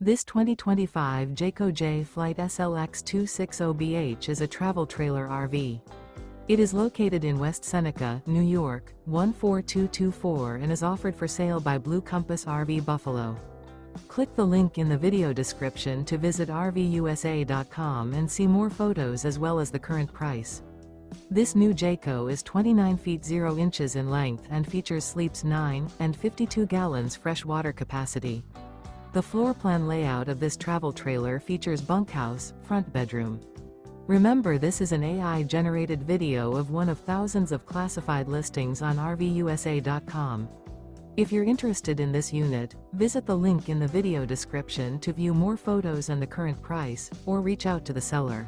This 2025 Jayco Jay Flight SLX 260BH is a travel trailer RV. It is located in West Seneca, New York, 14224 and is offered for sale by Blue Compass RV Buffalo. Click the link in the video description to visit RVUSA.com and see more photos as well as the current price. This new Jayco is 29 feet 0 inches in length and features sleeps 9 and 52 gallons fresh water capacity. The floor plan layout of this travel trailer features bunkhouse, front bedroom. Remember, this is an AI-generated video of one of thousands of classified listings on RVUSA.com. If you're interested in this unit, visit the link in the video description to view more photos and the current price, or reach out to the seller.